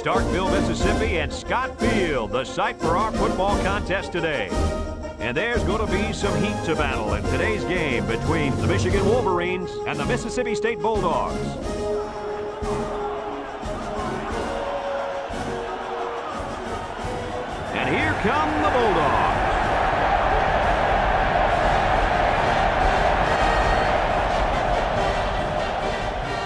Starkville, Mississippi, and Scott Field, the site for our football contest today. And there's going to be some heat to battle in today's game between the Michigan Wolverines and the Mississippi State Bulldogs. And here come the Bulldogs.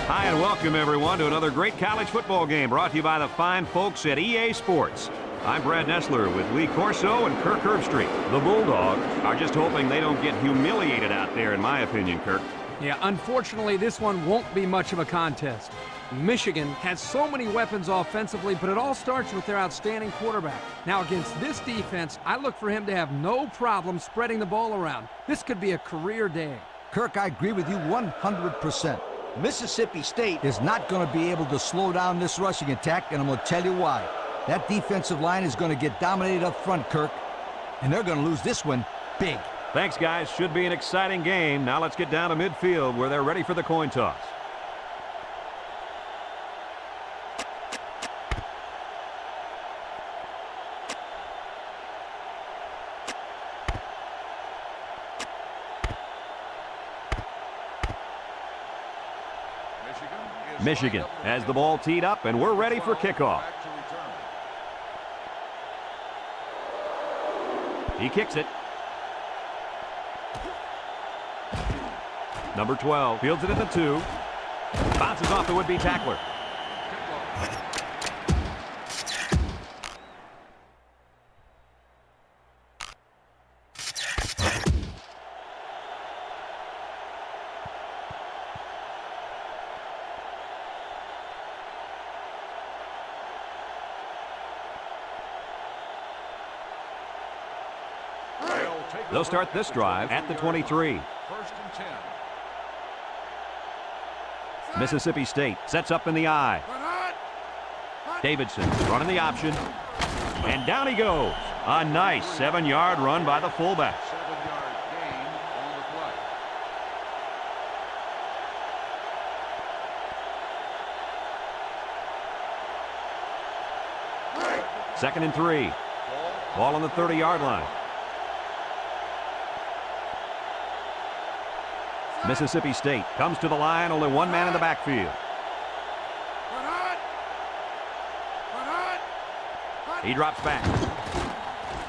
Hi and welcome everyone to another great college football game brought to you by the fine folks at EA Sports. I'm Brad Nessler with Lee Corso and Kirk Herbstreit. The Bulldogs are just hoping they don't get humiliated out there, in my opinion, Kirk. Yeah, unfortunately, this one won't be much of a contest. Michigan has so many weapons offensively, but it all starts with their outstanding quarterback. Now, against this defense, I look for him to have no problem spreading the ball around. This could be a career day. Kirk, I agree with you 100%. Mississippi State is not going to be able to slow down this rushing attack, and I'm going to tell you why. That defensive line is going to get dominated up front, Kirk, and they're going to lose this one big. Thanks, guys. Should be an exciting game. Now let's get down to midfield where they're ready for the coin toss. Michigan has the ball teed up, and we're ready for kickoff. He kicks it. Number 12 fields it at the 2. Bounces off the would-be tackler. They'll start this drive at the 23. Mississippi State sets up in the I. Davidson running the option. And down he goes. A nice 7-yard run by the fullback. Second and 3. Ball on the 30-yard line. Mississippi State comes to the line, only one man in the backfield. He drops back.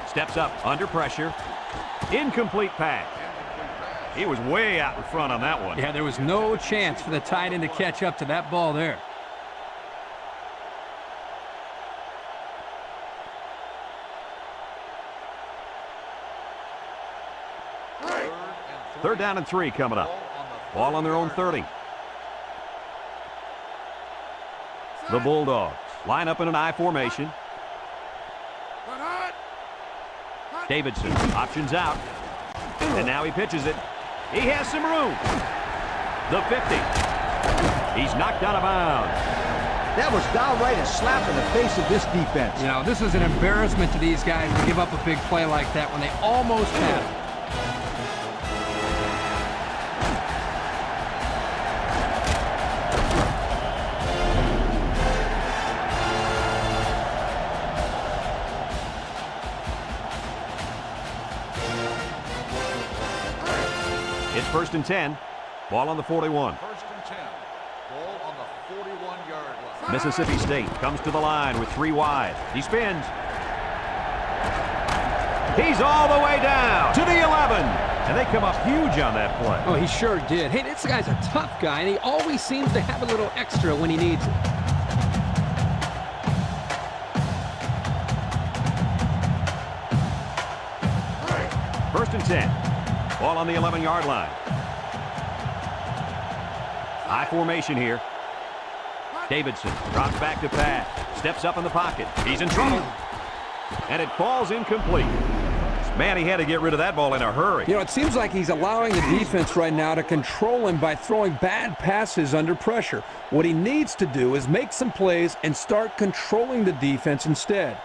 Steps up under pressure. Incomplete pass. He was way out in front on that one. Yeah, there was no chance for the tight end to catch up to that ball there. Third down and 3 coming up. Ball on their own 30. The Bulldogs line up in an I formation. Davidson options out. And now he pitches it. He has some room. The 50. He's knocked out of bounds. That was downright a slap in the face of this defense. You know, this is an embarrassment to these guys to give up a big play like that when they almost had it. It's first and 10. Ball on the 41. First and 10. Ball on the 41-yard line. Mississippi State comes to the line with 3 wide. He spins. He's all the way down to the 11. And they come up huge on that play. Oh, he sure did. Hey, this guy's a tough guy, and he always seems to have a little extra when he needs it. First and 10. Ball on the 11-yard line. I formation here. Davidson drops back to pass. Steps up in the pocket. He's in trouble. And it falls incomplete. Man, he had to get rid of that ball in a hurry. You know, it seems like he's allowing the defense right now to control him by throwing bad passes under pressure. What he needs to do is make some plays and start controlling the defense instead.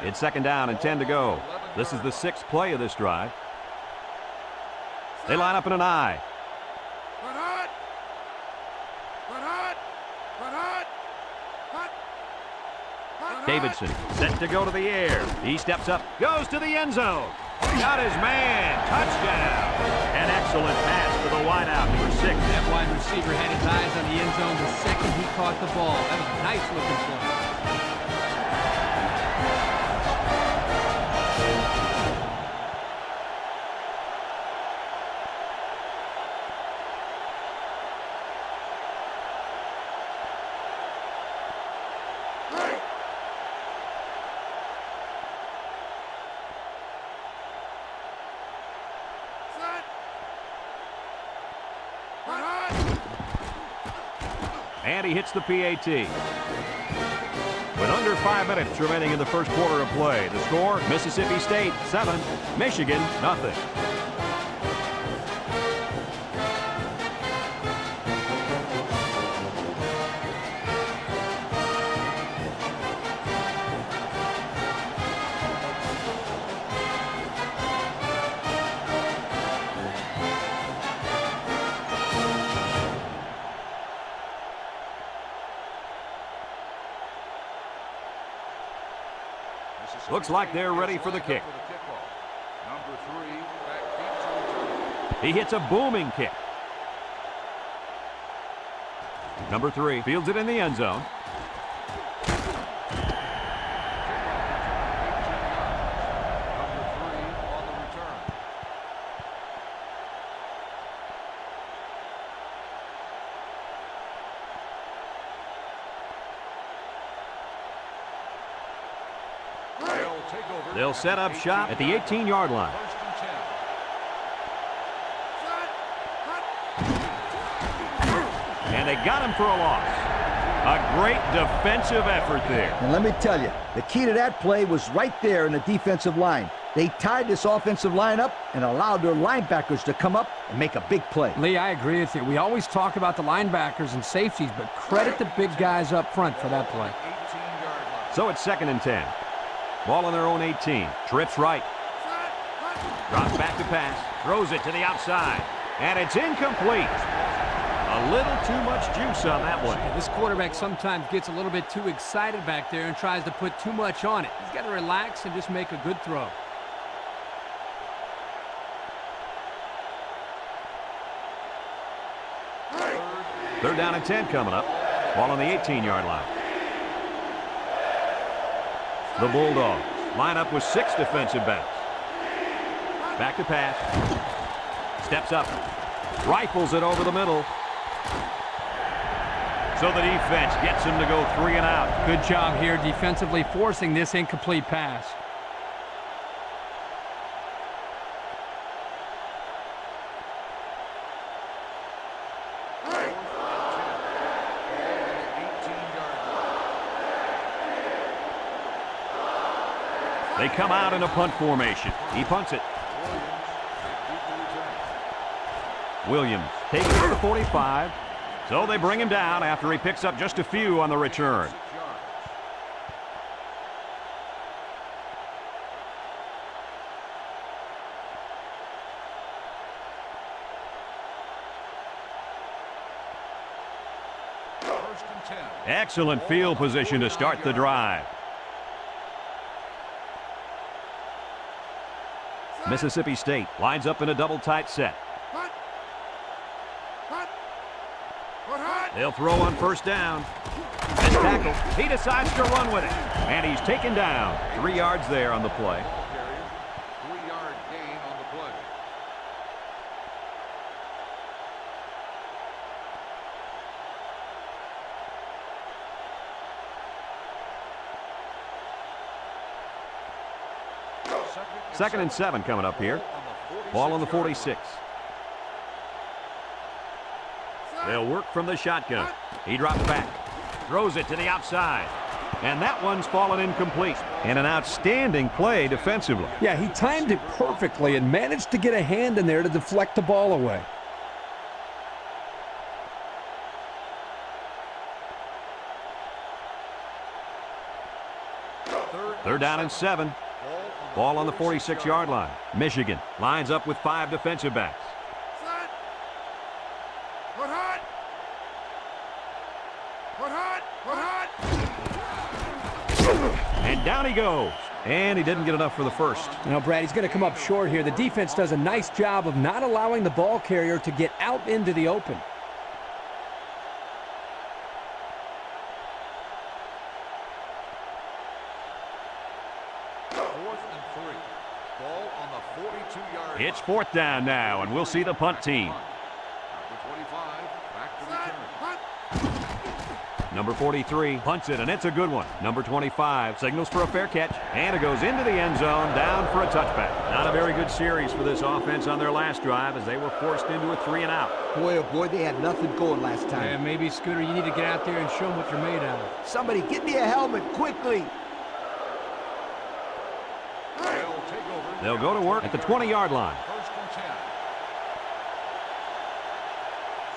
It's second down and 10 to go. This is the 6th play of this drive. They line up in an I. Davidson set to go to the air. He steps up, goes to the end zone. Got his man. Touchdown. An excellent pass to the wideout, number 6. That wide receiver had his eyes on the end zone the second he caught the ball. That was a nice looking play. And he hits the PAT. With under 5 minutes remaining in the first quarter of play, the score, Mississippi State 7, Michigan nothing. Looks like they're ready for the kick. He hits a booming kick. Number 3 fields it in the end zone. They'll set up shop at the 18-yard line. And they got him for a loss. A great defensive effort there. And let me tell you, the key to that play was right there in the defensive line. They tied this offensive line up and allowed their linebackers to come up and make a big play. Lee, I agree with you. We always talk about the linebackers and safeties, but credit the big guys up front for that play. So it's 2nd and 10. Ball on their own 18. Trips right. Drops back to pass. Throws it to the outside. And it's incomplete. A little too much juice on that one. This quarterback sometimes gets a little bit too excited back there and tries to put too much on it. He's got to relax and just make a good throw. Third down and 10 coming up. Ball on the 18-yard line. The Bulldogs line up with 6 defensive backs. Back to pass. Steps up. Rifles it over the middle. So the defense gets him to go 3 and out. Good job here defensively forcing this incomplete pass. They come out in a punt formation. He punts it. Williams takes it to the 45. So they bring him down after he picks up just a few on the return. Excellent field position to start the drive. Mississippi State lines up in a double tight set. They'll throw on first down. This tackle, he decides to run with it. And he's taken down. 3 yards there on the play. 3-yard gain on the play. Second and 7 coming up here. Ball on the 46. They'll work from the shotgun. He drops back. Throws it to the outside. And that one's fallen incomplete. And an outstanding play defensively. Yeah, he timed it perfectly and managed to get a hand in there to deflect the ball away. Third down and 7. Ball on the 46-yard line. Michigan lines up with 5 defensive backs. And down he goes. And he didn't get enough for the first. You know, Brad, he's going to come up short here. The defense does a nice job of not allowing the ball carrier to get out into the open. It's fourth down now, and we'll see the punt team. Number 43 punts it, and it's a good one. Number 25 signals for a fair catch, and it goes into the end zone, down for a touchback. Not a very good series for this offense on their last drive as they were forced into a 3-and-out. Boy, oh boy, they had nothing going last time. Yeah, maybe, Scooter, you need to get out there and show them what you're made out of. Somebody get me a helmet quickly. They'll go to work at the 20-yard line.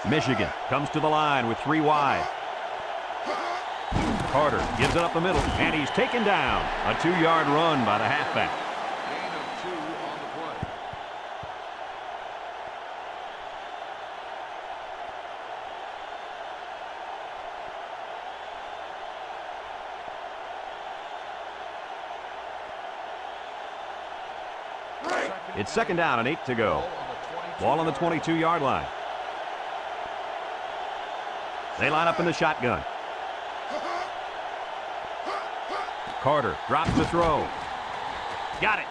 Michigan comes to the line with 3 wide. Carter gives it up the middle, and he's taken down. A 2-yard run by the halfback. Gain of 2 on the play. It's second down and 8 to go. Ball on the 22-yard line. They line up in the shotgun. Carter drops the throw. Got it.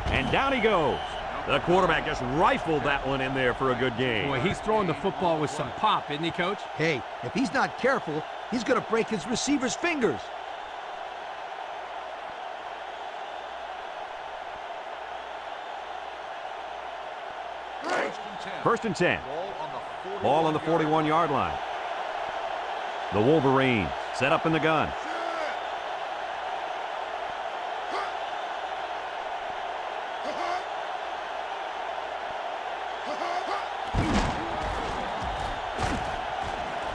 And down he goes. The quarterback just rifled that one in there for a good game. Boy, he's throwing the football with some pop, isn't he, Coach? Hey, if he's not careful, he's going to break his receiver's fingers. First and 10. Ball on the 41-yard line. The Wolverines set up in the gun.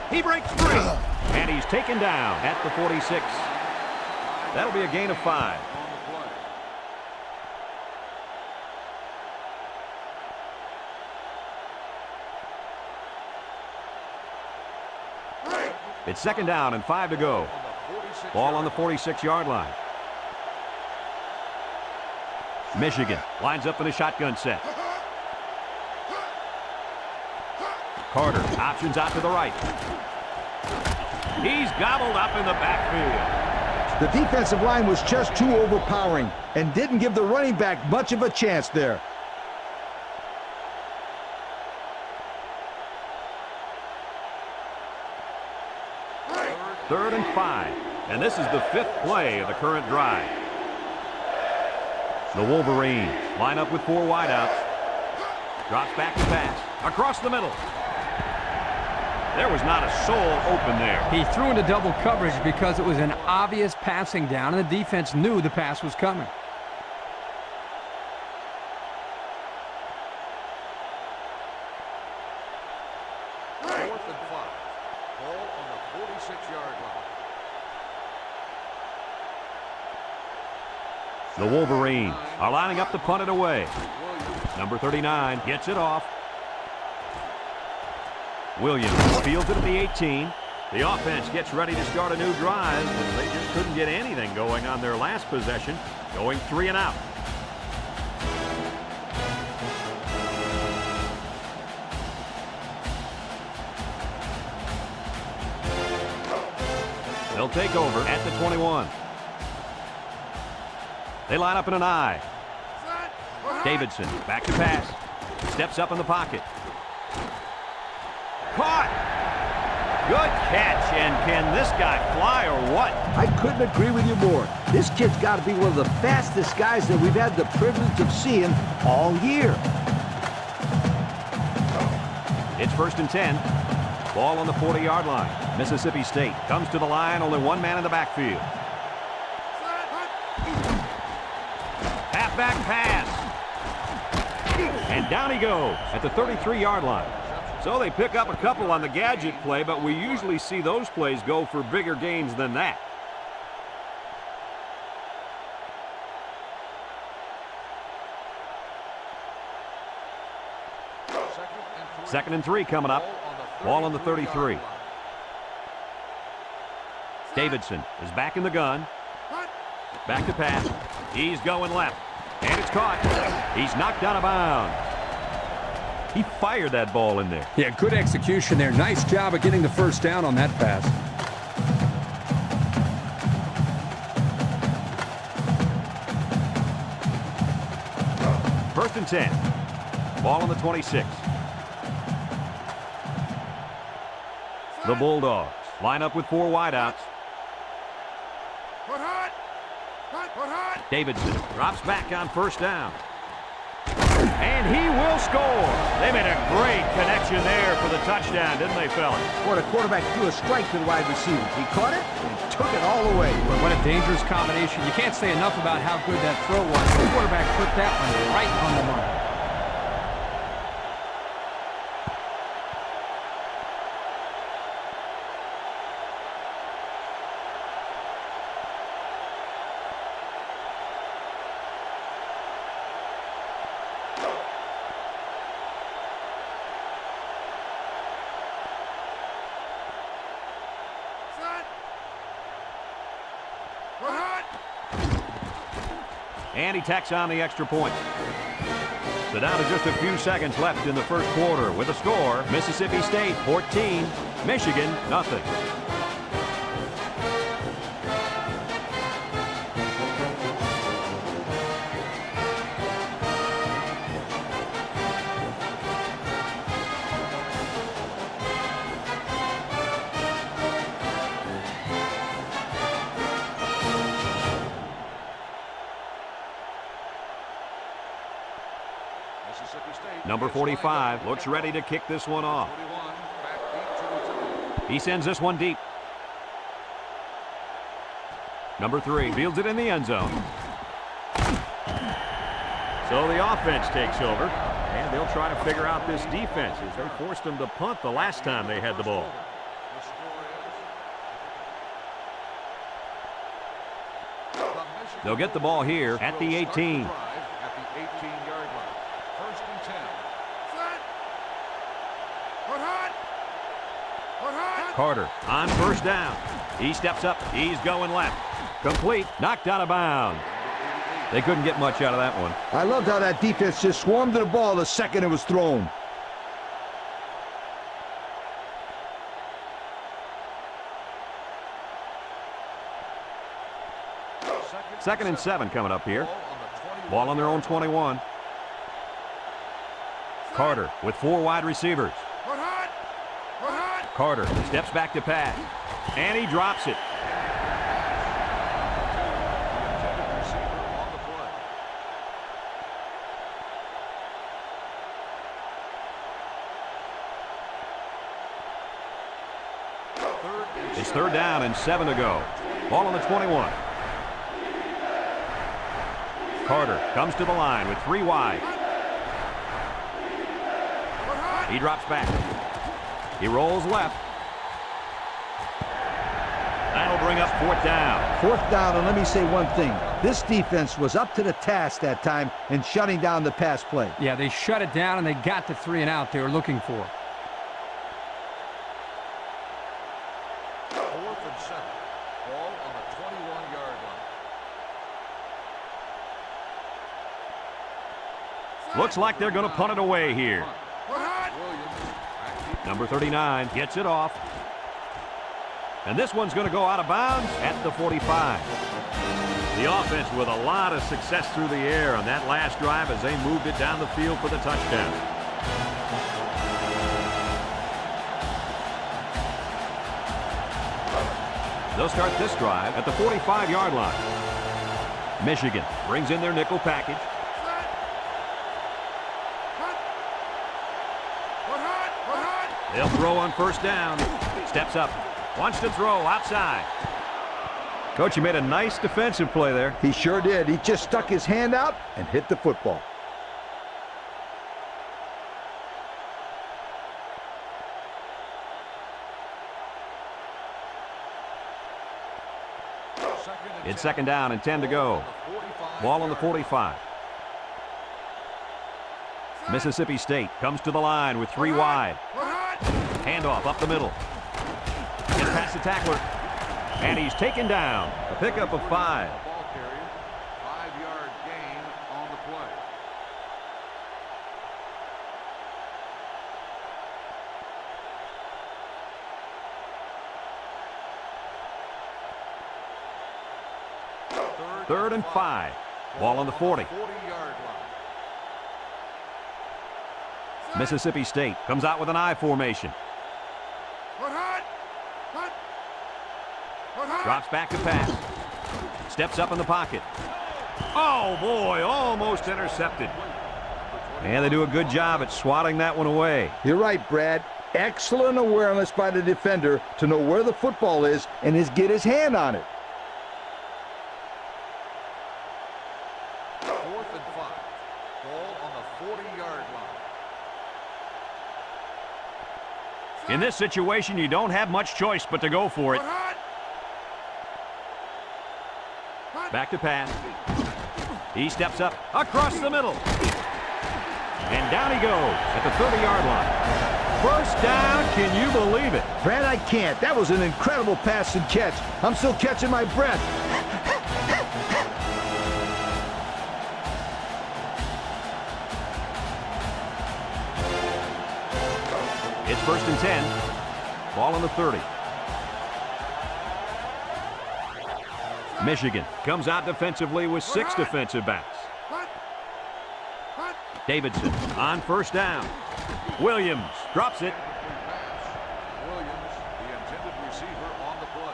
He breaks free, and he's taken down at the 46. That'll be a gain of 5. It's second down and 5 to go. Ball on the 46-yard line. Michigan lines up in a shotgun set. Carter options out to the right. He's gobbled up in the backfield. The defensive line was just too overpowering and didn't give the running back much of a chance there. Third and 5. And this is the 5th play of the current drive. The Wolverines line up with 4 wideouts. Drops back to pass. Across the middle. There was not a soul open there. He threw into double coverage because it was an obvious passing down, and the defense knew the pass was coming. Fourth and 5. Ball on the 46-yard line. The Wolverines are lining up to punt it away. Number 39 gets it off. Williams fields it at the 18. The offense gets ready to start a new drive, and they just couldn't get anything going on their last possession, going 3-and-out. They'll take over at the 21. They line up in an I. Davidson back to pass. Steps up in the pocket. Caught! Good catch, and can this guy fly or what? I couldn't agree with you more. This kid's got to be one of the fastest guys that we've had the privilege of seeing all year. It's first and 10. Ball on the 40-yard line. Mississippi State comes to the line, only one man in the backfield. Halfback pass. And down he goes at the 33-yard line. So they pick up a couple on the gadget play, but we usually see those plays go for bigger gains than that. 2nd and 3 coming up. Ball on the 33. Davidson is back in the gun. Back to pass. He's going left. And it's caught. He's knocked out of bounds. He fired that ball in there. Yeah, good execution there. Nice job of getting the first down on that pass. 1st and 10. Ball on the 26. The Bulldogs line up with 4 wideouts. Davidson drops back on 1st down. And he will score. They made a great connection there for the touchdown, didn't they, fellas? Boy, the quarterback threw a strike to the wide receiver. He caught it and took it all the way. What a dangerous combination. You can't say enough about how good that throw was. The quarterback put that one right on the mark. And he tacks on the extra point. So down to just a few seconds left in the 1st quarter with a score, Mississippi State 14, Michigan nothing. Number 45 looks ready to kick this one off. He sends this one deep. Number 3 fields it in the end zone. So the offense takes over, and they'll try to figure out this defense as they forced them to punt the last time they had the ball. They'll get the ball here at the 18. Carter on 1st down. He steps up. He's going left. Complete. Knocked out of bounds. They couldn't get much out of that one. I loved how that defense just swarmed to the ball the second it was thrown. Second and 7 coming up here. Ball on their own 21. Carter with 4 wide receivers. Carter steps back to pass, and he drops it. It's 3rd down and 7 to go. Ball on the 21. Carter comes to the line with 3 wide. He drops back. He rolls left. That'll bring up 4th down. 4th down, and let me say one thing. This defense was up to the task that time in shutting down the pass play. Yeah, they shut it down, and they got the 3 and out they were looking for. 4th and 7. Ball on the 21-yard line. Looks like they're going to punt it away here. Number 39 gets it off. And this one's going to go out of bounds at the 45. The offense with a lot of success through the air on that last drive as they moved it down the field for the touchdown. They'll start this drive at the 45-yard line. Michigan brings in their nickel package. They'll throw on 1st down. Steps up. Wants to throw outside. Coach, you made a nice defensive play there. He sure did. He just stuck his hand out and hit the football. It's 2nd down and 10 to go. Ball on the 45. Mississippi State comes to the line with 3 wide. Handoff up the middle. Gets past the tackler. And he's taken down. A pickup of 5. Ball carrier, 5-yard gain on the play. Third and 5. Ball on the 40. 40-yard line. Mississippi State comes out with an I formation. Drops back to pass. Steps up in the pocket. Oh, boy, almost intercepted. And they do a good job at swatting that one away. You're right, Brad. Excellent awareness by the defender to know where the football is and get his hand on it. 4th and 5. Ball on the 40-yard line. In this situation, you don't have much choice but to go for it. Back to pass. He steps up across the middle. And down he goes at the 30-yard line. First down, can you believe it? Brad, I can't. That was an incredible pass and catch. I'm still catching my breath. It's 1st and 10. Ball on the 30. Michigan comes out defensively with 6 defensive backs. Davidson on 1st down. Williams drops it. Pass. Williams, the intended receiver on the play.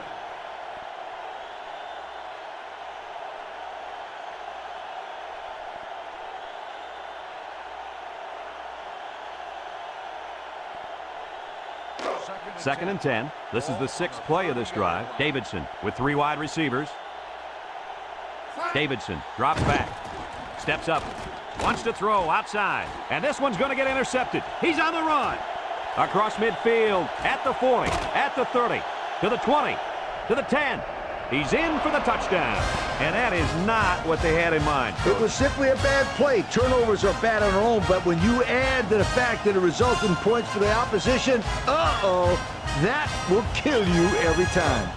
Second and 10. This is the 6th play of this drive. Davidson with 3 wide receivers. Davidson drops back. Steps up. Wants to throw outside. And this one's going to get intercepted. He's on the run. Across midfield. At the 40. At the 30. To the 20. To the 10. He's in for the touchdown. And that is not what they had in mind. It was simply a bad play. Turnovers are bad on their own, but when you add to the fact that it results in points for the opposition, that will kill you every time.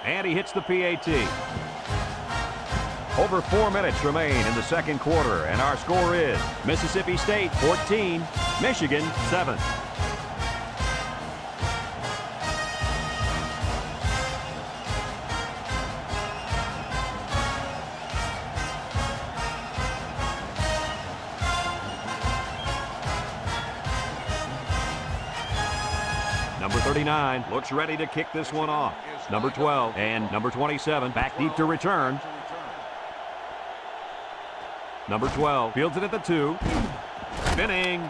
And he hits the PAT. Over 4 minutes remain in the second quarter, and our score is Mississippi State 14, Michigan 7. Number 39 looks ready to kick this one off. Number 12 and number 27 back deep to return. Number 12 fields it at the 2. Spinning.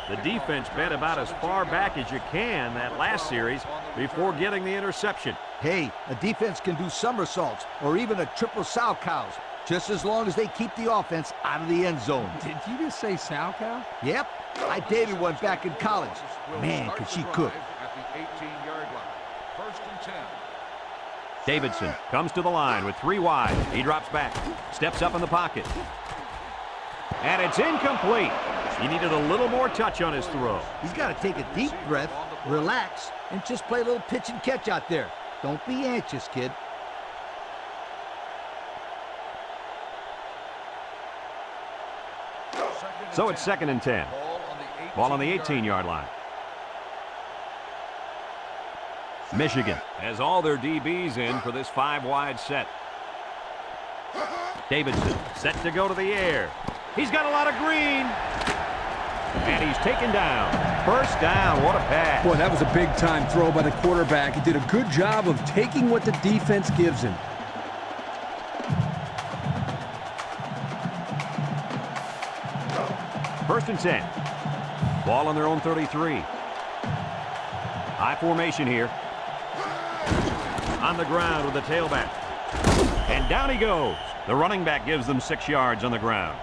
The defense bent about as far back as you can that last series before getting the interception. Hey, a defense can do somersaults or even a triple sow cows, just as long as they keep the offense out of the end zone. Did you just say sow cow? Yep, I dated one back in college. Man, could she cook. At the 18-yard line. 1st and 10. Davidson comes to the line with 3 wide. He drops back, steps up in the pocket. And it's incomplete. He needed a little more touch on his throw. He's got to take a deep breath, relax, and just play a little pitch and catch out there. Don't be anxious, kid. So it's 2nd and 10. Ball on the 18-yard line. Michigan has all their DBs in for this 5-wide set. Davidson set to go to the air. He's got a lot of green. And he's taken down. First down. What a pass. Boy, that was a big-time throw by the quarterback. He did a good job of taking what the defense gives him. First and 10. Ball on their own 33. High formation here. On the ground with the tailback. And down he goes. The running back gives them 6 yards on the ground.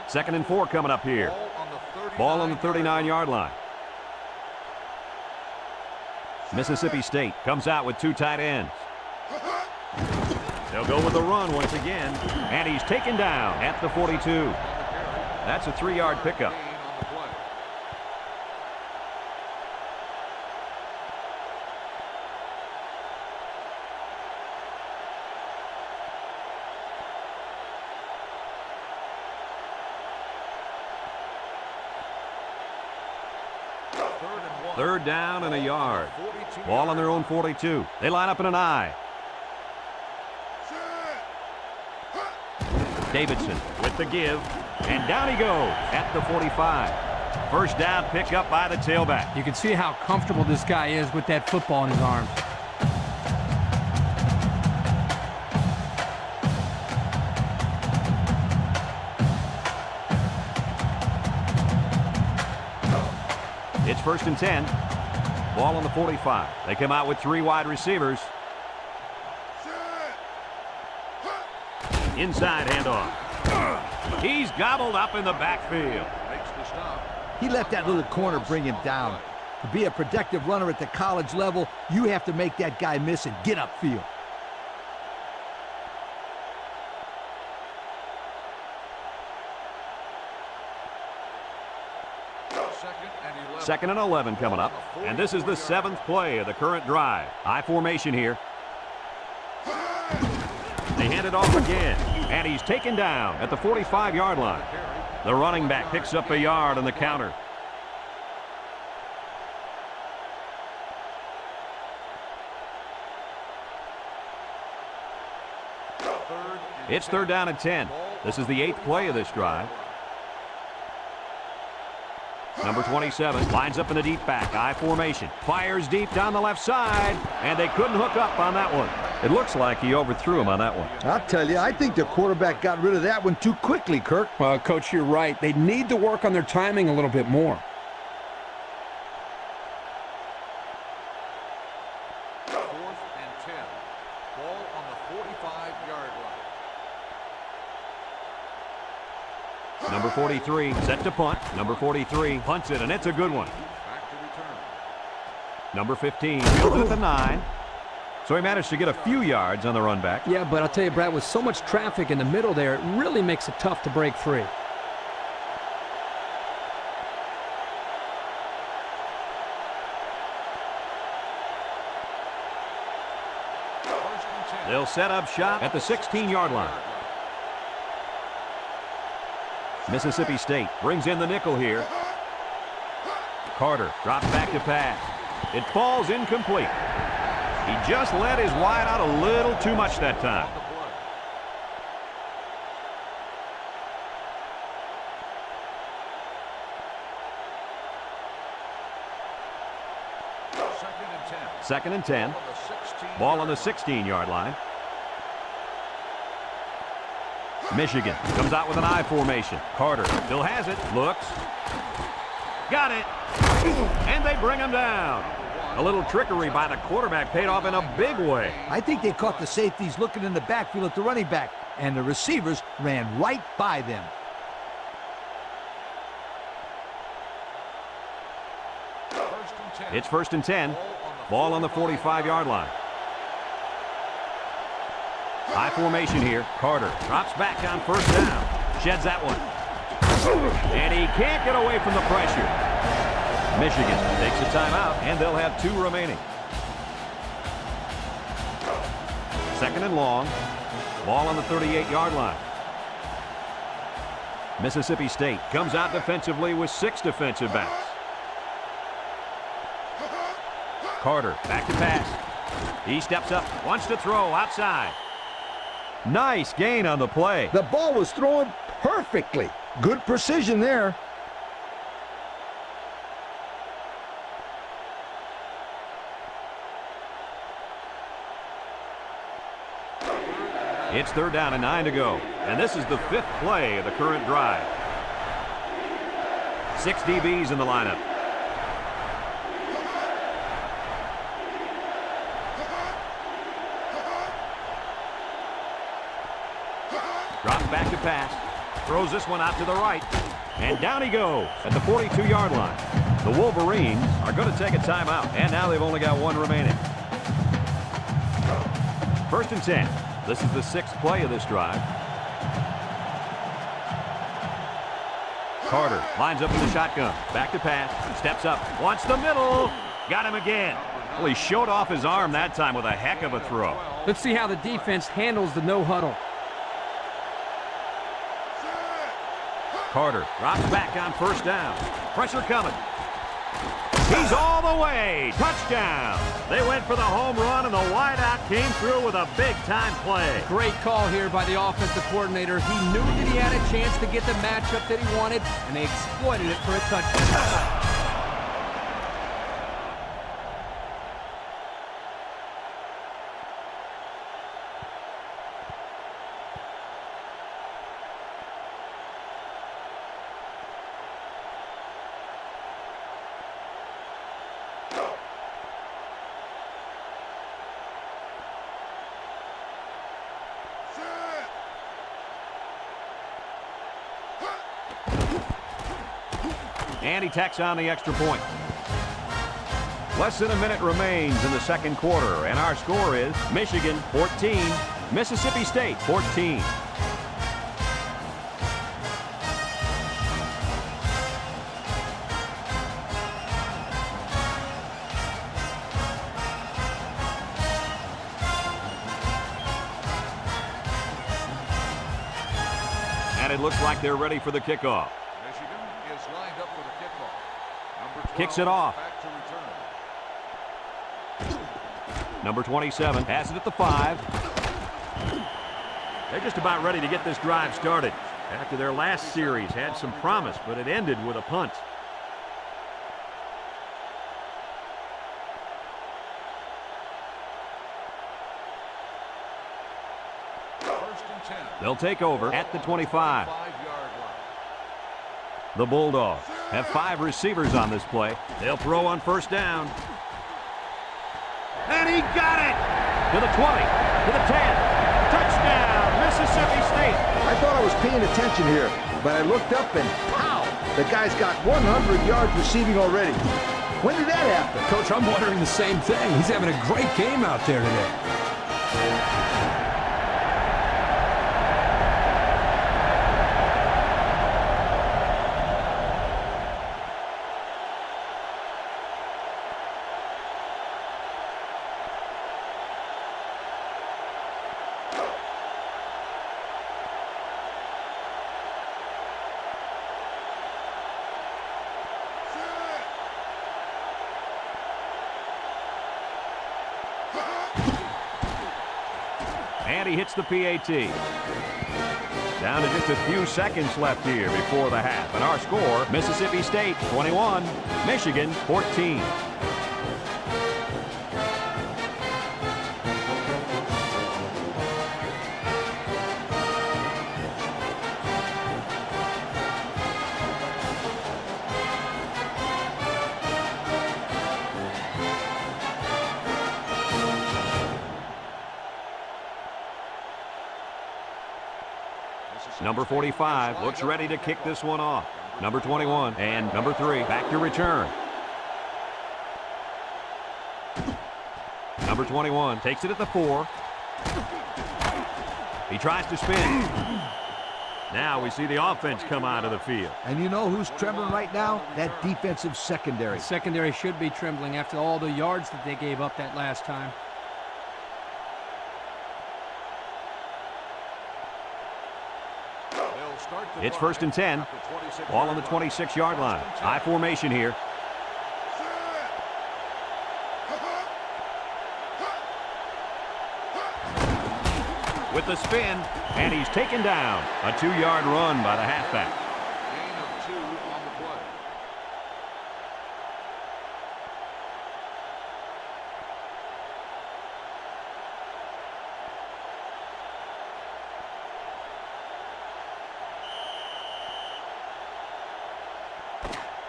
2nd and 4 coming up here. Ball on the 39-yard line. Mississippi State comes out with 2 tight ends. They'll go with the run once again, and he's taken down at the 42. That's a 3-yard pickup. Third down and a yard. Ball on their own 42. They line up in an I. Davidson with the give, and down he goes at the 45. First down pick up by the tailback. You can see how comfortable this guy is with that football in his arms. It's 1st and 10. Ball on the 45. They come out with 3 wide receivers. Inside handoff. He's gobbled up in the backfield. He let that little corner bring him down. To be a productive runner at the college level, you have to make that guy miss and get upfield. Second and 11 coming up. And this is the 7th play of the current drive. I formation here. They hand it off again, and he's taken down at the 45-yard line. The running back picks up a yard on the counter. It's 3rd down and 10. This is the 8th play of this drive. Number 27 lines up in the deep back, I formation. Fires deep down the left side, and they couldn't hook up on that one. It looks like he overthrew him on that one. I'll tell you, I think the quarterback got rid of that one too quickly, Kirk. Well, Coach, you're right. They need to work on their timing a little bit more. Number 43 set to punt. Number 43 punts it, and it's a good one. Number 15 fields it at the 9. So he managed to get a few yards on the run back. Yeah, but I'll tell you, Brad, with so much traffic in the middle there, it really makes it tough to break free. They'll set up shop at the 16-yard line. Mississippi State brings in the nickel here. Carter drops back to pass. It falls incomplete. He just let his wide out a little too much that time. Second and 10. Ball on the 16-yard line. Michigan comes out with an I formation. Carter still has it. Looks. Got it. And they bring him down. A little trickery by the quarterback paid off in a big way. I think they caught the safeties looking in the backfield at the running back, and the receivers ran right by them. It's 1st and 10. Ball on the 45-yard line. High formation here. Carter drops back on 1st down. Sheds that one. And he can't get away from the pressure. Michigan takes a timeout, and they'll have 2 remaining. 2nd and long. Ball on the 38-yard line. Mississippi State comes out defensively with 6 defensive backs. Carter back to pass. He steps up, wants to throw outside. Nice gain on the play. The ball was thrown perfectly. Good precision there. It's 3rd down and 9 to go. And this is the 5th play of the current drive. 6 DBs in the lineup. Drops back to pass. Throws this one out to the right. And down he goes at the 42-yard line. The Wolverines are going to take a timeout. And now they've only got one remaining. 1st and 10. This is the 6th play of this drive. Carter lines up in the shotgun. Back to pass. Steps up. Wants the middle. Got him again. Well, he showed off his arm that time with a heck of a throw. Let's see how the defense handles the no huddle. Carter drops back on 1st down. Pressure coming. He's all the way. Touchdown. They went for the home run, and the wideout came through with a big-time play. Great call here by the offensive coordinator. He knew that he had a chance to get the matchup that he wanted, and they exploited it for a touchdown. And he tacks on the extra point. Less than a minute remains in the 2nd quarter, and our score is Michigan 14, Mississippi State 14. And it looks like they're ready for the kickoff. Kicks it off. Number 27 has it at the 5. They're just about ready to get this drive started. After their last series had some promise, but it ended with a punt. They'll take over at the 25. The Bulldogs have 5 receivers on this play. They'll throw on 1st down. And he got it! To the 20, to the 10. Touchdown, Mississippi State! I thought I was paying attention here, but I looked up and pow! The guy's got 100 yards receiving already. When did that happen? Coach, I'm wondering the same thing. He's having a great game out there today. And he hits the PAT. Down to just a few seconds left here before the half. And our score, Mississippi State 21, Michigan 14. Number 45 looks ready to kick this one off. Number 21 and number 3 back to return. Number 21 takes it at the 4. He tries to spin. Now we see the offense come out of the field. And you know who's trembling right now? That defensive secondary. The secondary should be trembling after all the yards that they gave up that last time. It's 1st and 10. Ball on the 26-yard line. High formation here. With the spin, and he's taken down. A 2-yard run by the halfback. Gain of 2 on the play.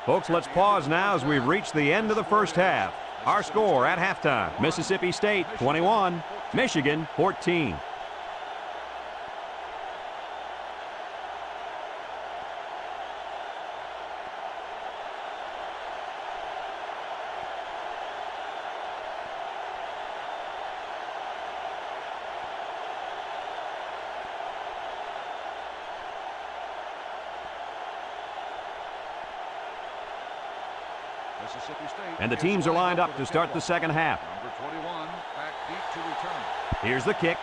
Folks, let's pause now as we've reached the end of the first half. Our score at halftime, Mississippi State 21, Michigan 14. Mississippi State. And the teams are lined up to start the second half. Number 21 back deep to return. Here's the kick.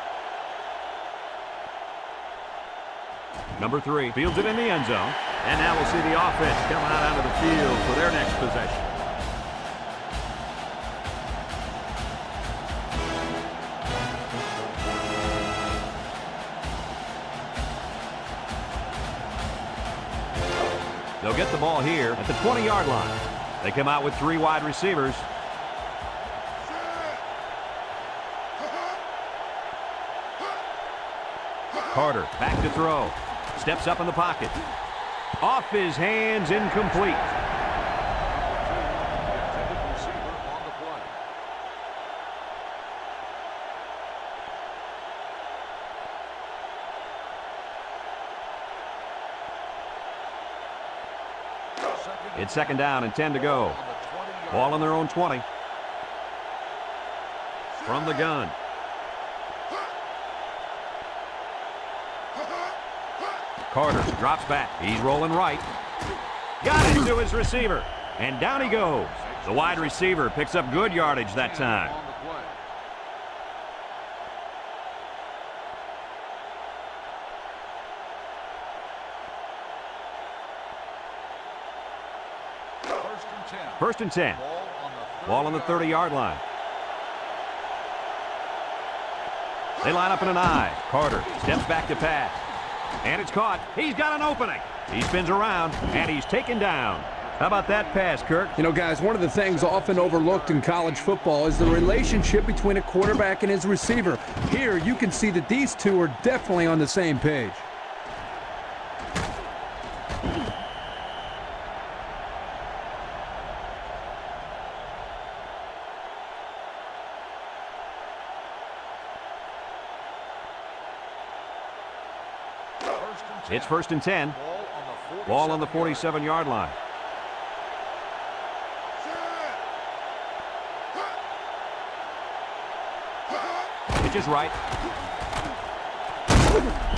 Number 3 fields it in the end zone. And now we'll see the offense coming out onto the field for their next possession. They'll get the ball here at the 20-yard line. They come out with 3 wide receivers. Carter back to throw. Steps up in the pocket. Off his hands, incomplete. Intended receiver on the play. It's second down and 10 to go. On the 20-yard Ball on their own 20. From the gun. Carter drops back. He's rolling right. Got it to his receiver. And down he goes. The wide receiver picks up good yardage that time. on the play. First and 10. First and 10. Ball on the 30-yard line. They line up in an I. Carter steps back to pass. And it's caught. He's got an opening. He spins around, and he's taken down. How about that pass, Kirk? You know, guys, one of the things often overlooked in college football is the relationship between a quarterback and his receiver. Here, you can see that these two are definitely on the same page. It's first and 10. Ball on the 47-yard line. Pitch is right.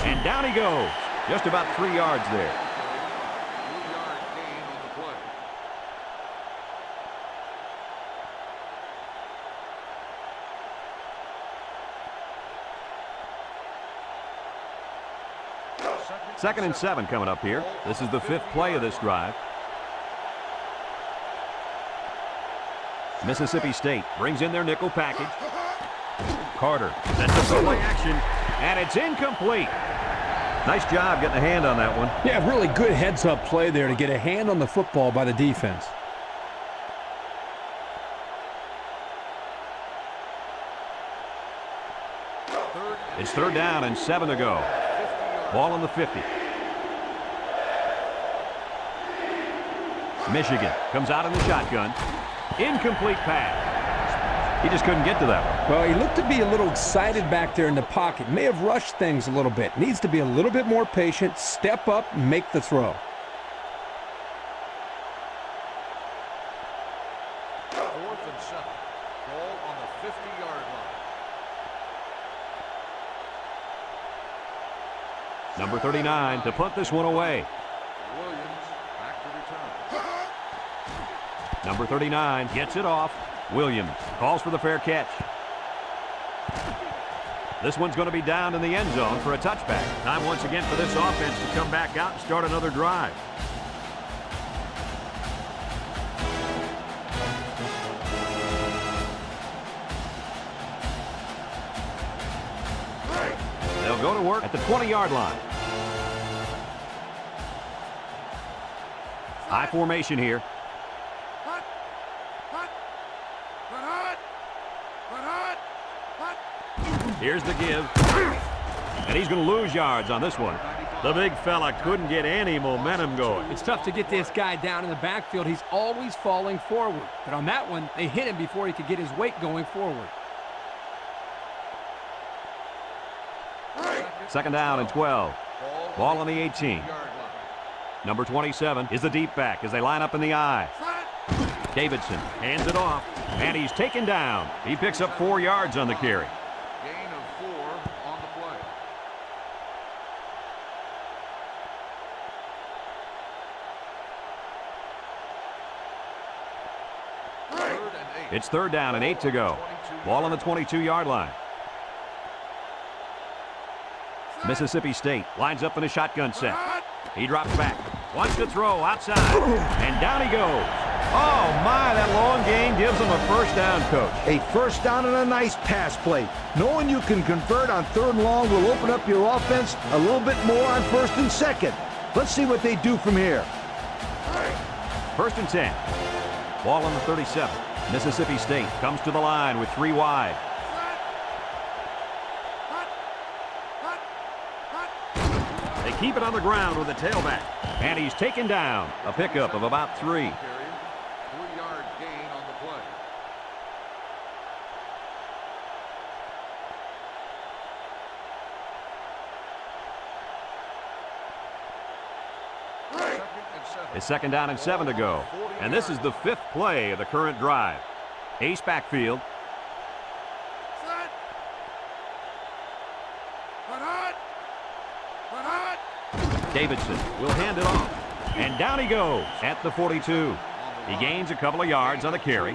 And down he goes. Just about 3 yards there. 3-yard gain on the play. Second and 7 coming up here. This is the 5th play of this drive. Mississippi State brings in their nickel package. Carter sets up the play action, and it's incomplete. Nice job getting a hand on that one. Yeah, really good heads-up play there to get a hand on the football by the defense. It's third down and 7 to go. Ball on the 50. Michigan comes out in the shotgun. Incomplete pass. He just couldn't get to that one. Well, he looked to be a little excited back there in the pocket. May have rushed things a little bit. Needs to be a little bit more patient, step up, and make the throw. Fourth and 7. Ball on the 50-yard line. Number 39 to punt this one away. Williams back to return. Number 39 gets it off. Williams calls for the fair catch. This one's going to be down in the end zone for a touchback. Time once again for this offense to come back out and start another drive. They'll go to work at the 20-yard line. High formation here. Here's the give. And he's going to lose yards on this one. The big fella couldn't get any momentum going. It's tough to get this guy down in the backfield. He's always falling forward. But on that one, they hit him before he could get his weight going forward. Second down and 12. Ball on the 18. Number 27 is the deep back as they line up in the I. Davidson hands it off, and he's taken down. He picks up 4 yards on the carry. Gain of 4 on the play. It's 3rd down and 8 to go. Ball on the 22-yard line. Mississippi State lines up in a shotgun set. He drops back. Wants to throw outside. And down he goes. Oh, my, that long gain gives him a 1st down, Coach. A 1st down and a nice pass play. Knowing you can convert on 3rd and long will open up your offense a little bit more on 1st and 2nd. Let's see what they do from here. 1st and 10. Ball on the 37. Mississippi State comes to the line with 3 wide. They keep it on the ground with the tailback. And he's taken down. A pickup of about 3. 3-yard gain on the play. It's 2nd down and 7 to go. And this is the 5th play of the current drive. Ace backfield. Davidson will hand it off. And down he goes at the 42. He gains a couple of yards on the carry.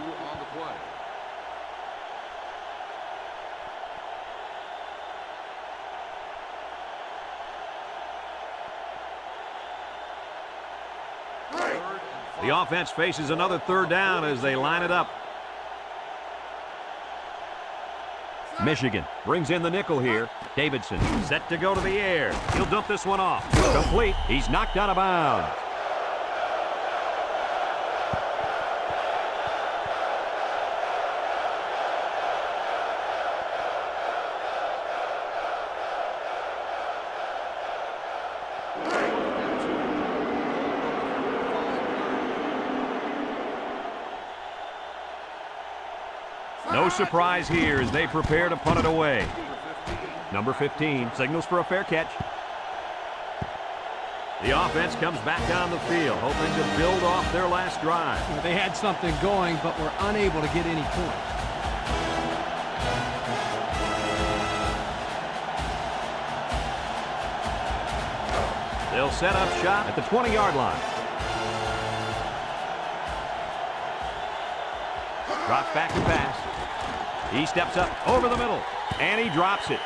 The offense faces another 3rd down as they line it up. Michigan brings in the nickel here. Davidson set to go to the air. He'll dump this one off. Complete. He's knocked out of bounds. No surprise here as they prepare to punt it away. Number 15 signals for a fair catch. The offense comes back down the field, hoping to build off their last drive. They had something going, but were unable to get any points. They'll set up shop at the 20-yard line. Drops back to pass. He steps up over the middle, and he drops it.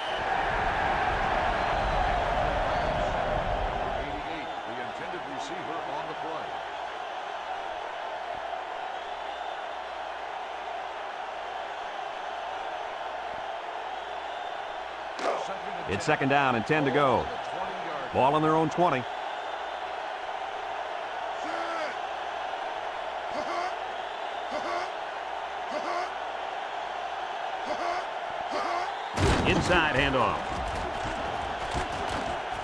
88, the intended receiver on the play. It's 2nd down and 10 to go. Ball on their own 20. Inside handoff.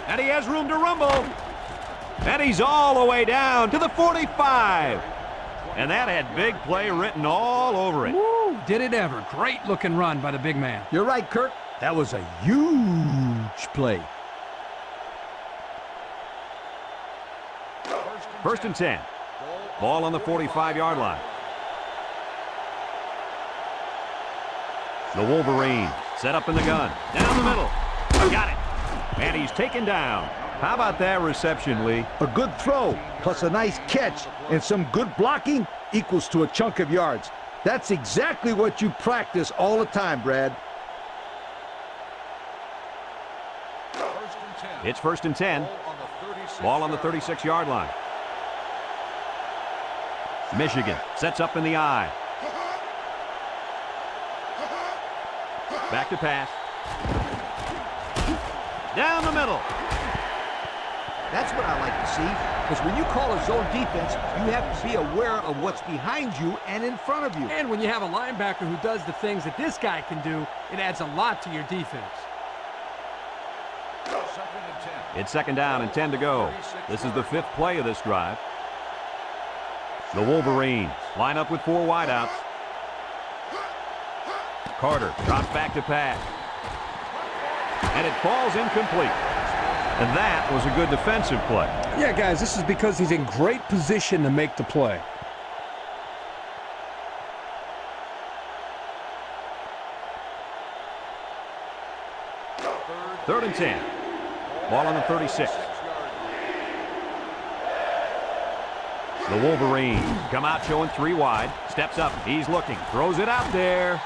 And he has room to rumble. And he's all the way down to the 45. And that had big play written all over it. Woo, did it ever. Great looking run by the big man. You're right, Kirk. That was a huge play. 1st and 10. Ball on the 45-yard line. The Wolverines set up in the gun. Down the middle. Got it. And he's taken down. How about that reception, Lee? A good throw, plus a nice catch, and some good blocking equals to a chunk of yards. That's exactly what you practice all the time, Brad. It's 1st and 10. Ball on the 36-yard line. Michigan sets up in the I. Back to pass. Down the middle. That's what I like to see, because when you call a zone defense, you have to be aware of what's behind you and in front of you. And when you have a linebacker who does the things that this guy can do, it adds a lot to your defense. It's 2nd down and 10 to go. This is the 5th play of this drive. The Wolverines line up with 4 wideouts. Carter drops back to pass. And it falls incomplete. And that was a good defensive play. Yeah, guys, this is because he's in great position to make the play. 3rd and 10. Ball on the 36. The Wolverines come out showing 3 wide. Steps up. He's looking. Throws it out there.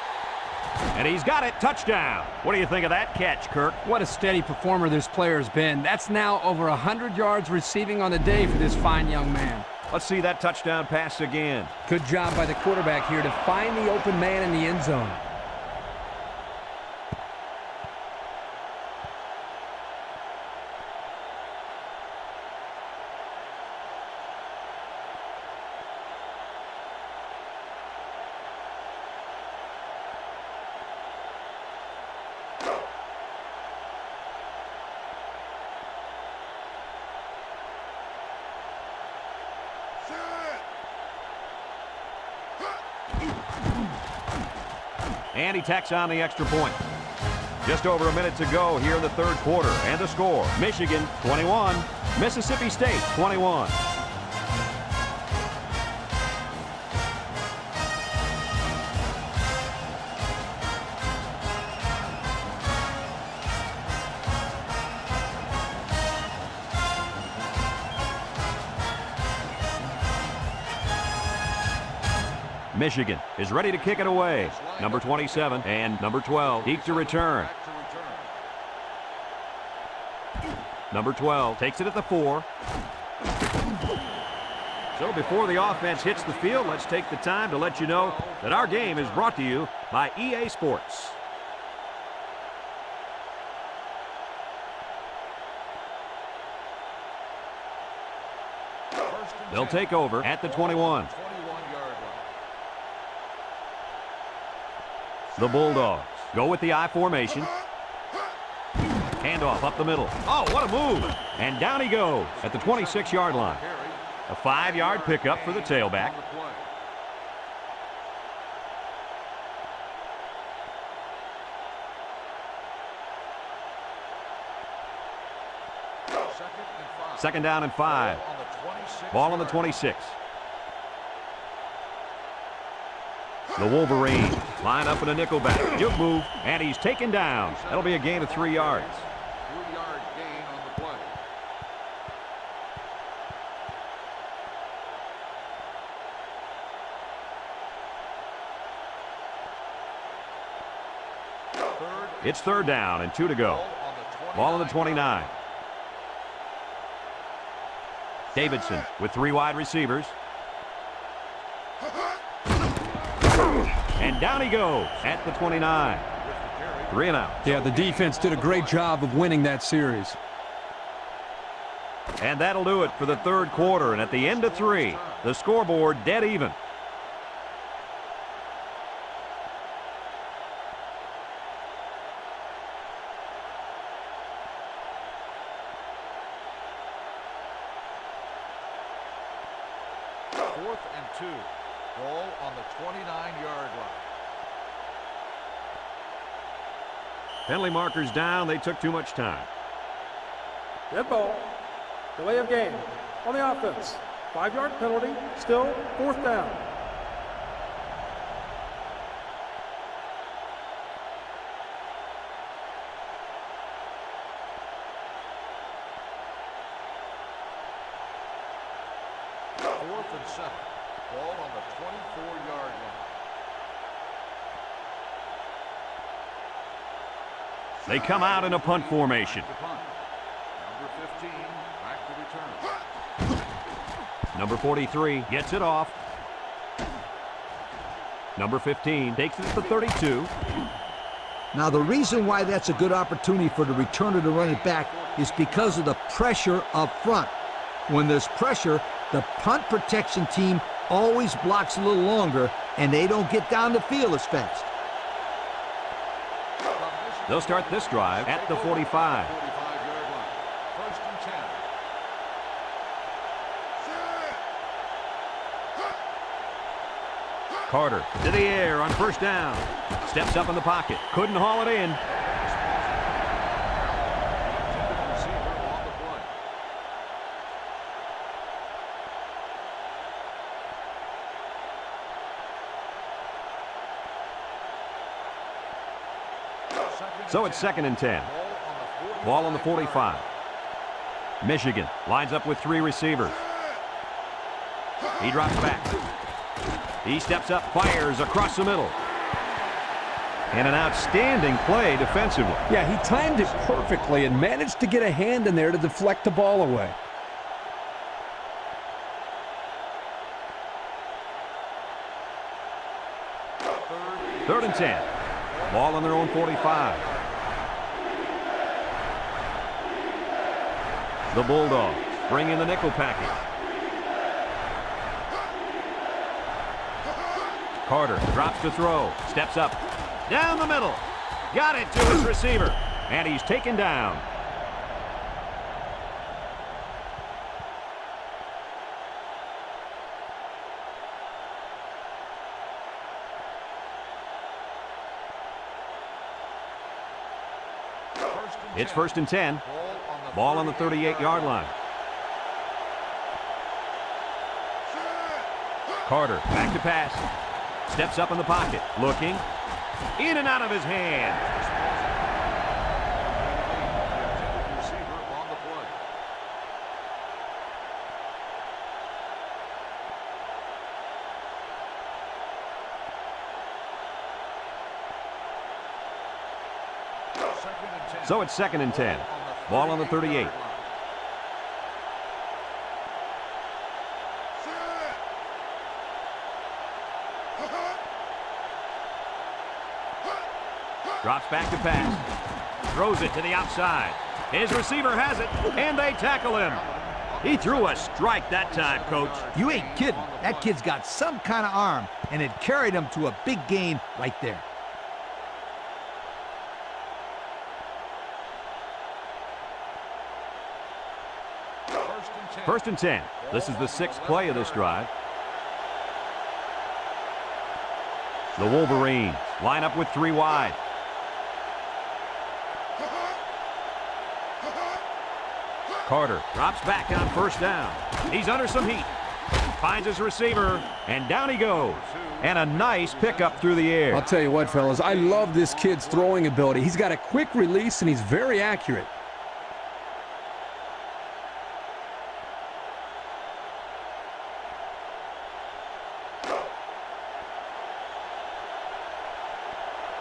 And he's got it. Touchdown. What do you think of that catch, Kirk? What a steady performer this player has been. That's now over 100 yards receiving on the day for this fine young man. Let's see that touchdown pass again. Good job by the quarterback here to find the open man in the end zone. And he tacks on the extra point. Just over a minute to go here in the third quarter. And the score, Michigan 21, Mississippi State 21. Michigan is ready to kick it away. Number 27 and number 12 seek to return. Number 12 takes it at the 4. So before the offense hits the field, let's take the time to let you know that our game is brought to you by EA Sports. They'll take over at the 21. The Bulldogs go with the I formation. Handoff up the middle. Oh, what a move. And down he goes at the 26-yard line. A 5-yard pickup for the tailback. Second down and 5. Ball on the 26. The Wolverines line up in a nickelback. Juke move, and he's taken down. That'll be a gain of 3 yards. 3-yard gain on the play. It's third down and 2 to go. Ball on the 29. Davidson with 3 wide receivers. And down he goes at the 29. 3 and out. Yeah, the defense did a great job of winning that series. And that'll do it for the third quarter. And at the end of 3, the scoreboard dead even. Fourth and 2. Ball on the 29-yard line. Penalty markers down. They took too much time. Dead ball. Delay of game on the offense. 5-yard penalty. Still fourth down. Fourth and 7. Ball on the 24-yard line. They come out in a punt formation. Number 15, back to return. Number 43 gets it off. Number 15 takes it to the 32. Now, the reason why that's a good opportunity for the returner to run it back is because of the pressure up front. When there's pressure, the punt protection team always blocks a little longer, and they don't get down the field as fast. They'll start this drive at the 45. 45-yard line. First and 10. Carter to the air on first down. Steps up in the pocket. Couldn't haul it in. Receiver on the play. So it's second and 10. Ball on the 45. Michigan lines up with 3 receivers. He drops back. He steps up, fires across the middle. And an outstanding play defensively. Yeah, he timed it perfectly and managed to get a hand in there to deflect the ball away. Third and 10. Ball on their own 45. The Bulldogs bring in the nickel package. Carter drops to throw. Steps up. Down the middle. Got it to his receiver. And he's taken down. It's first and 10. Ball on the 38-yard line. Carter back to pass. Steps up in the pocket. Looking. In and out of his hand. Receiver on the play. So it's second and 10. Ball on the 38. Drops back to pass. Throws it to the outside. His receiver has it, and they tackle him. He threw a strike that time, Coach. You ain't kidding. That kid's got some kind of arm, and it carried him to a big gain right there. First and 10. This is the sixth play of this drive. The Wolverines line up with three wide. Carter drops back on first down. He's under some heat. Finds his receiver, and down he goes. And a nice pickup through the air. I'll tell you what, fellas, I love this kid's throwing ability. He's got a quick release, and he's very accurate.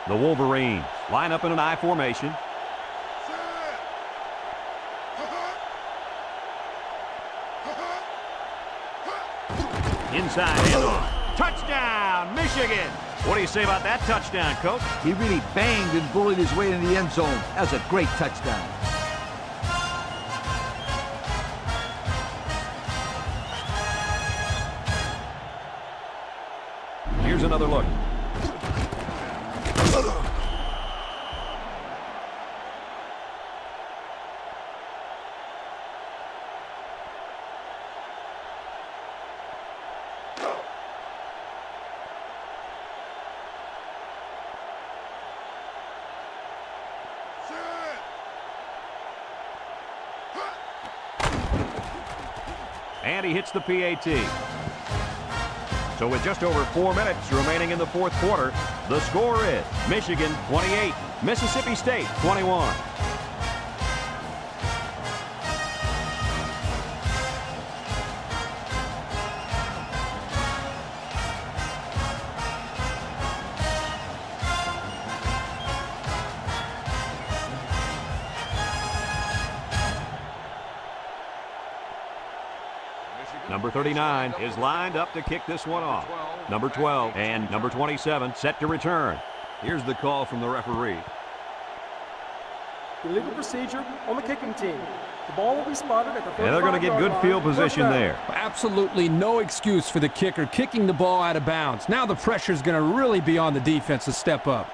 The Wolverines line up in an I formation. Inside handoff. Touchdown, Michigan. What do you say about that touchdown, Coach? He really banged and bullied his way into the end zone. That was a great touchdown. Here's another look. And he hits the PAT. So with just over 4 minutes remaining in the fourth quarter, the score is Michigan 28, Mississippi State 21. Number 39 is lined up to kick this one off. Number 12 and number 27 set to return. Here's the call from the referee. Illegal procedure on the kicking team. The ball will be spotted at the 35-yard line. And they're going to get good field position there. Absolutely no excuse for the kicker kicking the ball out of bounds. Now the pressure's going to really be on the defense to step up.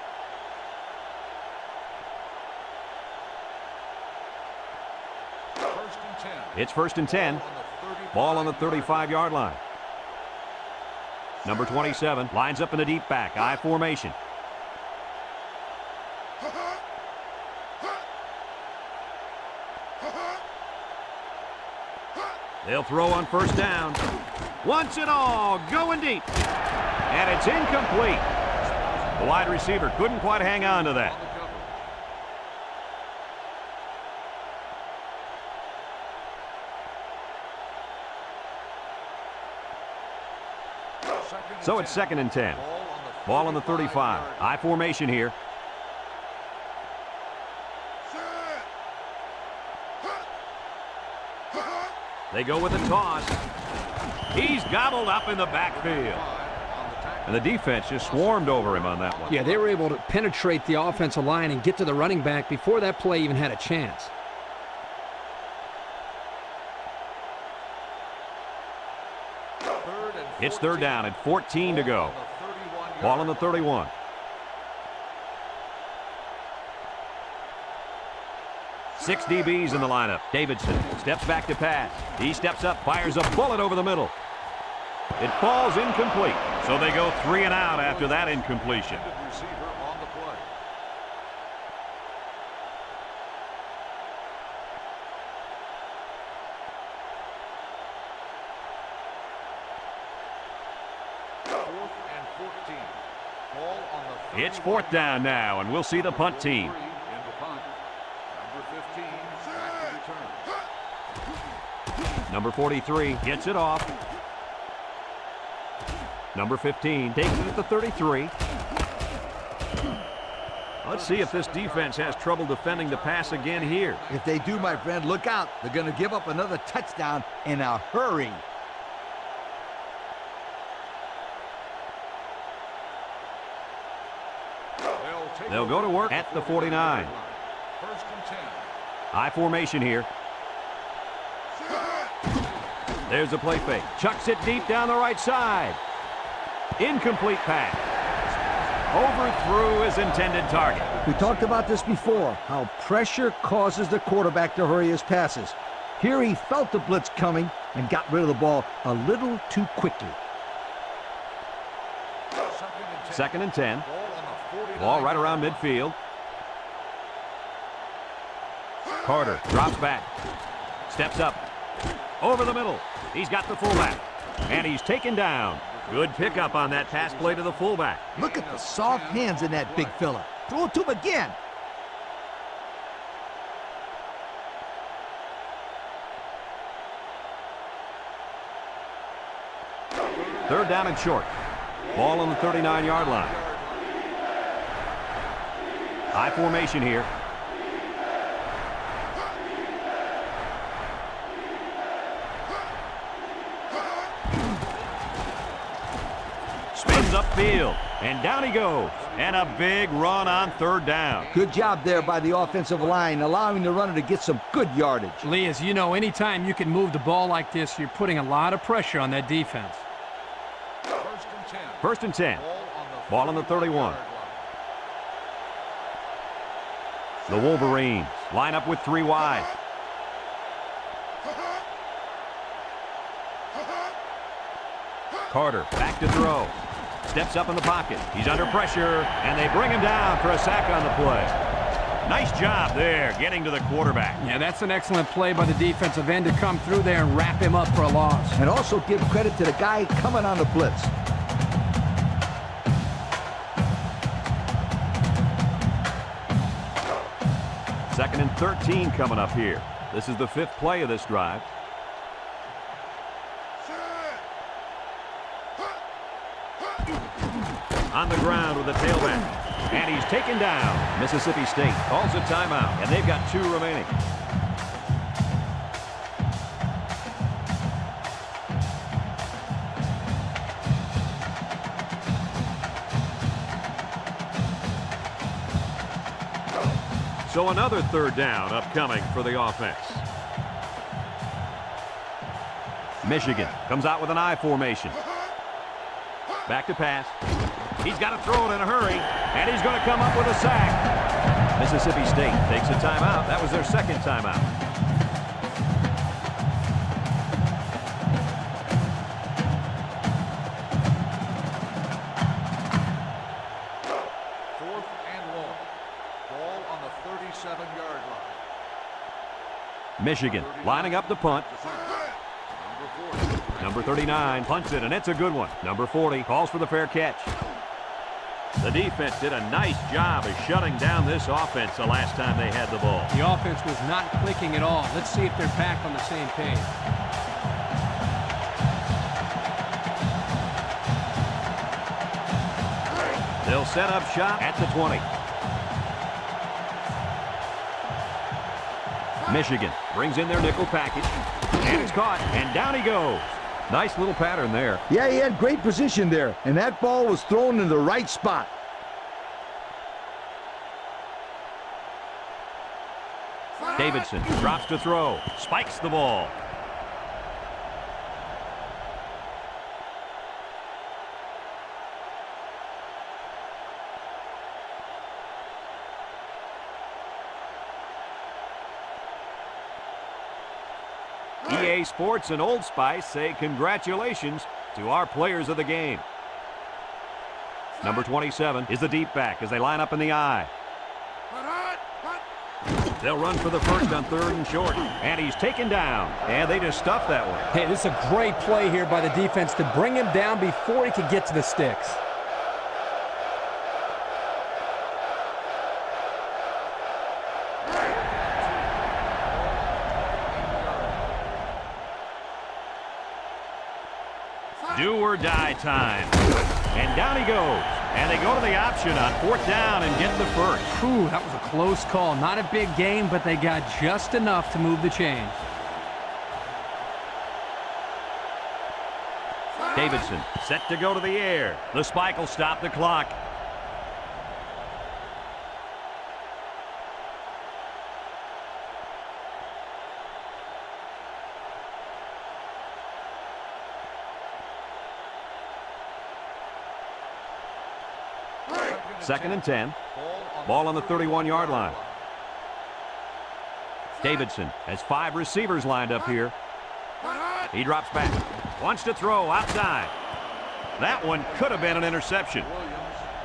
It's first and 10. Ball on the 35-yard line. Number 27 lines up in a deep back, I formation. They'll throw on first down. Wants it all, going deep. And it's incomplete. The wide receiver couldn't quite hang on to that. So it's 2nd and 10. Ball on the 35. I formation here. They go with a toss. He's gobbled up in the backfield. And the defense just swarmed over him on that one. Yeah, they were able to penetrate the offensive line and get to the running back before that play even had a chance. It's 3rd down and 14 to go. Ball on the 31. Six DBs in the lineup. Davidson steps back to pass. He steps up, fires a bullet over the middle. It falls incomplete. So they go 3 and out after that incompletion. It's 4th down now, and we'll see the punt team. Number 43 gets it off. Number 15 takes it at the 33. Let's see if this defense has trouble defending the pass again here. If they do, my friend, look out. They're going to give up another touchdown in a hurry. They'll go to work at the 49. I formation here. There's a play fake. Chucks it deep down the right side. Incomplete pass. Overthrew his intended target. We talked about this before, how pressure causes the quarterback to hurry his passes. Here he felt the blitz coming and got rid of the ball a little too quickly. 2nd and 10. Ball right around midfield. Carter drops back. Steps up. Over the middle. He's got the fullback. And he's taken down. Good pickup on that pass play to the fullback. Look at the soft hands in that big fella. Throw it to him again. Third down and short. Ball on the 39-yard line. I formation here. Spins upfield, and down he goes. And a big run on 3rd down. Good job there by the offensive line, allowing the runner to get some good yardage. Lee, as you know, anytime you can move the ball like this, you're putting a lot of pressure on that defense. 1st and 10. Ball on the 31. The Wolverines line up with 3 wide. Carter back to throw. Steps up in the pocket. He's under pressure, and they bring him down for a sack on the play. Nice job there getting to the quarterback. Yeah, that's an excellent play by the defensive end to come through there and wrap him up for a loss. And also give credit to the guy coming on the blitz. Second and 13 coming up here. This is the 5th play of this drive. On the ground with the tailback. And he's taken down. Mississippi State calls a timeout, and they've got 2 remaining. So another 3rd down upcoming for the offense. Michigan comes out with an I formation. Back to pass. He's got to throw it in a hurry, and he's going to come up with a sack. Mississippi State takes a timeout. That was their 2nd timeout. Michigan lining up the punt. Number 39 punts it, and it's a good one. Number 40 calls for the fair catch. The defense did a nice job of shutting down this offense the last time they had the ball. The offense was not clicking at all. Let's see if they're back on the same page. They'll set up shop at the 20. Michigan brings in their nickel package. And it's caught, and down he goes. Nice little pattern there. Yeah, he had great position there, and that ball was thrown in the right spot. Davidson drops to throw, spikes the ball. EA Sports and Old Spice say congratulations to our players of the game. Number 27 is the deep back as they line up in the I. They'll run for the first on 3rd and short. And he's taken down. And they just stuffed that one. Hey, this is a great play here by the defense to bring him down before he could get to the sticks. Do or die time. And down he goes. And they go to the option on 4th down and get the first. Ooh, that was a close call. Not a big game, but they got just enough to move the chains. Davidson set to go to the air. The spike will stop the clock. Second and 10. Ball on the 31-yard line. Davidson has 5 receivers lined up here. He drops back. Wants to throw outside. That one could have been an interception. Williams,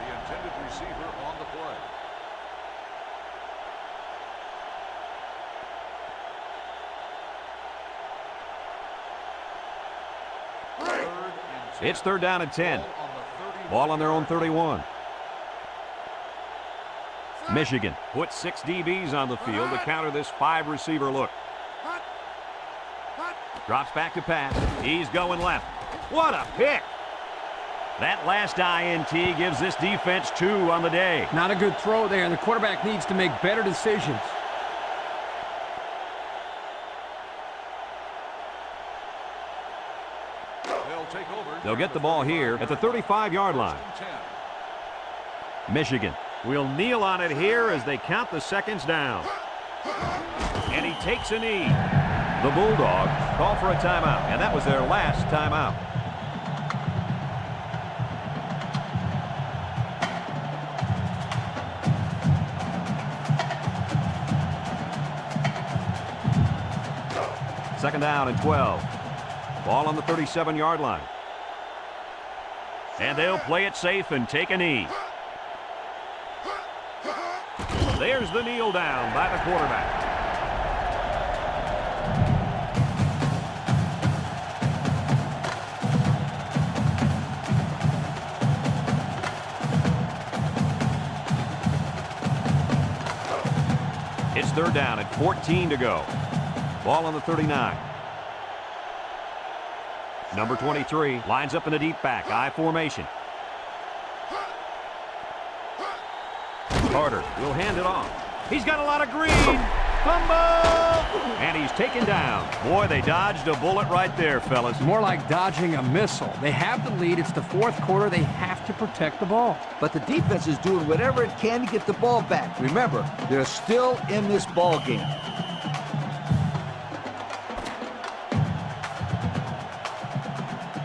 the intended receiver on the play. It's 3rd down and 10. Ball on their own 31. Michigan puts 6 DBs on the field to counter this 5-receiver look. Drops back to pass. He's going left. What a pick! That last INT gives this defense 2 on the day. Not a good throw there, and the quarterback needs to make better decisions. They'll get the ball here at the 35-yard line. Michigan will kneel on it here as they count the seconds down. And he takes a knee. The Bulldogs call for a timeout, and that was their last timeout. Second down and 12. Ball on the 37-yard line. And they'll play it safe and take a knee. There's the kneel down by the quarterback. It's 3rd down at 14 to go. Ball on the 39. Number 23 lines up in a deep back, I formation. Carter will hand it off. He's got a lot of green. Fumble! And he's taken down. Boy, they dodged a bullet right there, fellas. More like dodging a missile. They have the lead. It's the 4th quarter. They have to protect the ball. But the defense is doing whatever it can to get the ball back. Remember, they're still in this ball game.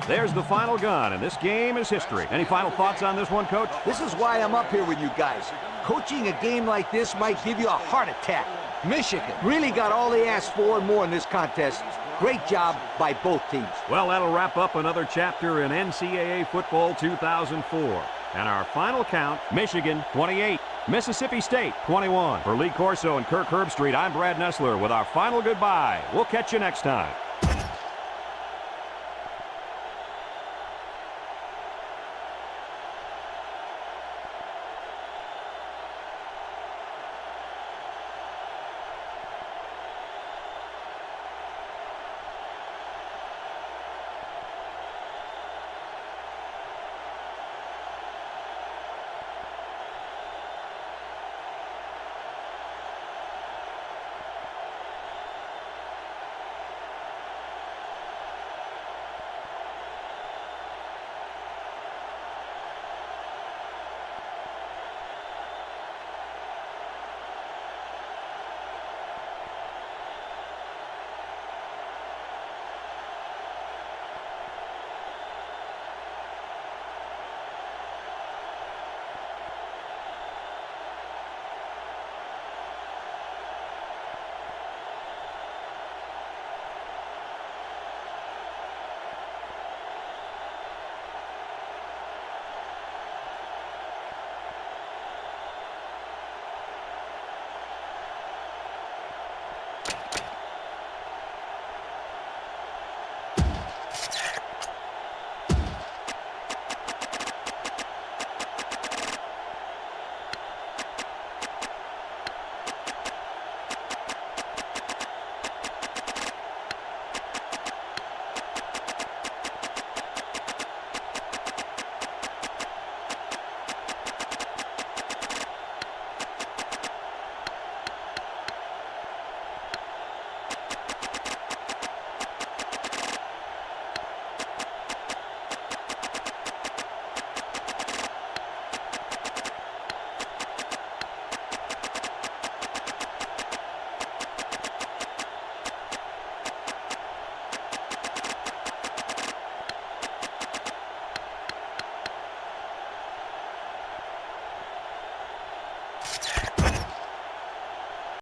There's the final gun, and this game is history. Any final thoughts on this one, Coach? This is why I'm up here with you guys. Coaching a game like this might give you a heart attack. Michigan really got all they asked for and more in this contest. Great job by both teams. Well, that'll wrap up another chapter in NCAA football 2004. And our final count, Michigan 28, Mississippi State 21. For Lee Corso and Kirk Herbstreit, I'm Brad Nessler with our final goodbye. We'll catch you next time.